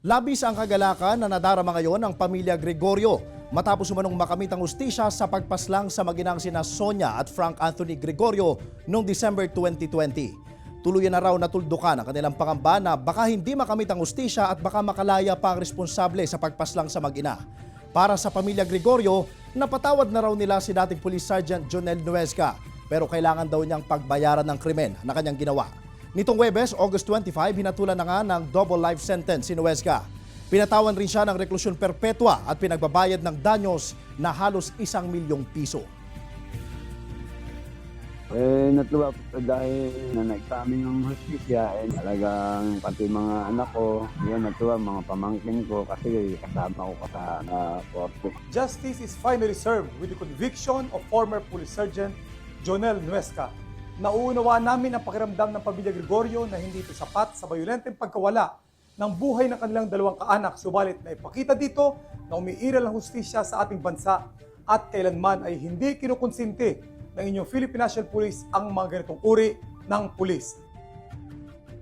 Labis ang kagalakan na nadarama ngayon ng pamilya Gregorio matapos umanong makamit ang hustisya sa pagpaslang sa maginang sina Sonia at Frank Anthony Gregorio noong December 2020. Tuluyan na raw natuldukan ang kanilang pangamba na baka hindi makamit ang hustisya at baka makalaya pa ang responsable sa pagpaslang sa mag-ina. Para sa pamilya Gregorio, napatawad na raw nila si dating Police Sergeant Jonel Nuesca pero kailangan daw niyang pagbayaran ng krimen na kanyang ginawa. Nitong Huwebes, August 25, hinatulan na nga ng double life sentence si Nuesca. Pinatawan rin siya ng reklusyon perpetua at pinagbabayad ng danyos na halos 1 milyong piso. Natuwa po dahil na nag-examine ng hustisya, talagang pati mga anak ko, yun natuwa, mga pamangkin ko kasi kasama ko sa korte. Justice is finally served with the conviction of former Police Sergeant Jonel Nuesca. Nauunawaan namin ang pakiramdam ng pamilya Gregorio na hindi ito sapat sa bayolenteng pagkawala ng buhay ng kanilang 2 kaanak. Subalit na ipakita dito na umiiral ang hustisya sa ating bansa at kailanman ay hindi kinukonsinti ng inyong Philippine National Police ang mga ganitong uri ng pulis.